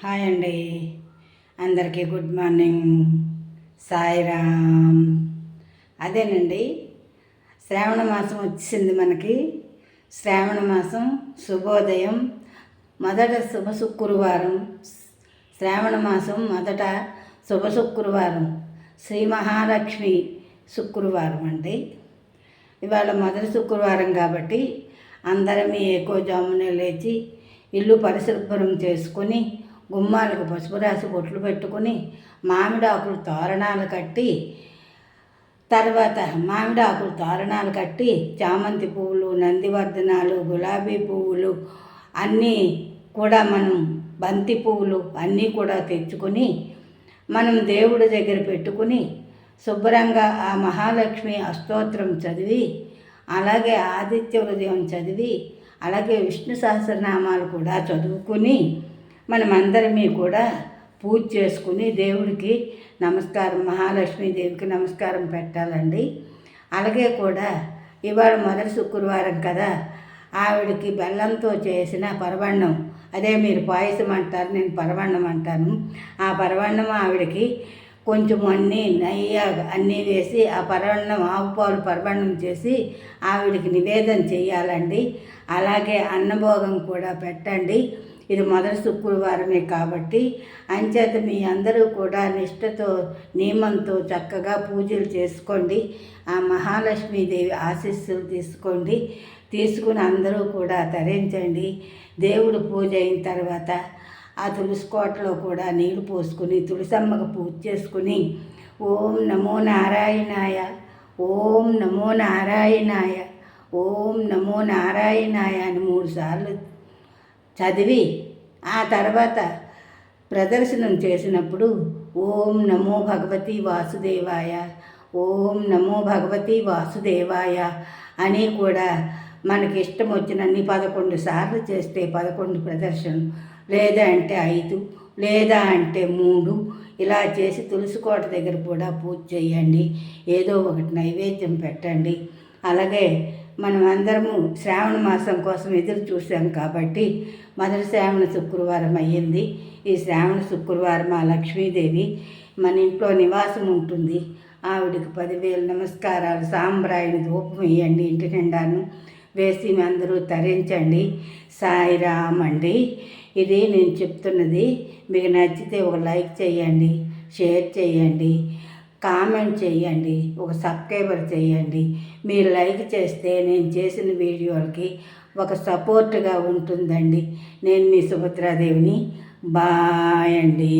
Hi అండి, అందరికీ good morning. Sairam. అదేనండి, శ్రావణ మాసం వచ్చింది మనకి. శ్రావణ మాసం శుభోదయం, మొదట శుభ శుక్రవారం. శ్రావణ మాసం మొదట శుభ శుక్రవారం, శ్రీ మహాలక్ష్మి శుక్రవారం అండి. ఇవాళ మొదటి శుక్రవారం కాబట్టి అందరం ఏకోజామునే లేచి ఇల్లు పరిశుభ్రం చేసుకొని గుమ్మాలకు పసుపు రాసి బొట్లు పెట్టుకుని మామిడాకులు తోరణాలు కట్టి చామంతి పువ్వులు, నందివర్ధనాలు, గులాబీ పువ్వులు అన్నీ కూడా మనం బంతి పువ్వులు అన్నీ కూడా తెచ్చుకొని మనం దేవుడి దగ్గర పెట్టుకుని శుభ్రంగా ఆ మహాలక్ష్మి అష్టోత్తరం చదివి, అలాగే ఆదిత్య హృదయం చదివి, అలాగే విష్ణు సహస్రనామాలు కూడా చదువుకుని మనమందరమీ కూడా పూజ చేసుకుని దేవుడికి నమస్కారం, మహాలక్ష్మీదేవికి నమస్కారం పెట్టాలండి. అలాగే కూడా ఇవాళ మొదటి శుక్రవారం కదా, ఆవిడకి బెల్లంతో చేసిన పరవన్నం, అదే మీరు పాయసం అంటారు, నేను పరవన్నం అంటాను. ఆ పరవన్నం ఆవిడకి కొంచెం నెయ్యి అన్నీ వేసి ఆ పరవన్నం, ఆవు పాలు పరవన్నం చేసి ఆవిడకి నివేదన చేయాలండి. అలాగే అన్నభోగం కూడా పెట్టండి. ఇది మొదటి శుక్రవారమే కాబట్టి అంచేత మీ అందరూ కూడా నిష్ఠతో నియమంతో చక్కగా పూజలు చేసుకోండి. ఆ మహాలక్ష్మీదేవి ఆశీస్సులు తీసుకుని అందరూ కూడా తరించండి. దేవుడు పూజ అయిన తర్వాత ఆ తులసి కోటలో కూడా నీళ్లు పోసుకుని తులసమ్మకు పూజ చేసుకుని ఓం నమో నారాయణాయ, ఓం నమో నారాయణాయ, ఓం నమో నారాయణాయ అని 3 సార్లు చదివి ఆ తర్వాత ప్రదర్శనం చేసినప్పుడు ఓం నమో భగవతి వాసుదేవాయ, ఓం నమో భగవతి వాసుదేవాయ అని కూడా మనకి ఇష్టం వచ్చినన్ని 11 సార్లు చేస్తే 11 ప్రదర్శనలు, లేదా అంటే 5, లేదా అంటే 3 ఇలా చేసి తులసికోట దగ్గర కూడా పూజ చేయండి. ఏదో ఒకటి నైవేద్యం పెట్టండి. అలాగే మనం అందరము శ్రావణ మాసం కోసం ఎదురు చూసాం కాబట్టి మొదటి శ్రావణ శుక్రవారం అయ్యింది. ఈ శ్రావణ శుక్రవారం ఆ లక్ష్మీదేవి మన ఇంట్లో నివాసం ఉంటుంది. ఆవిడకి 10,000 నమస్కారాలు, సాంబ్రాయిని ధూపం వేయండి, ఇంటి నిండాను వేసి అందరూ తరించండి. సాయిరామ్ అండి. ఇది నేను చెప్తున్నది మీకు నచ్చితే ఒక లైక్ చేయండి, షేర్ చేయండి, కామెంట్ చేయండి, ఒక సబ్స్క్రైబర్ చేయండి. మీరు లైక్ చేస్తే నేను చేసిన వీడియోలకి ఒక సపోర్ట్గా ఉంటుందండి. నేను మీ సుభద్రాదేవిని. బాయ్ అండి.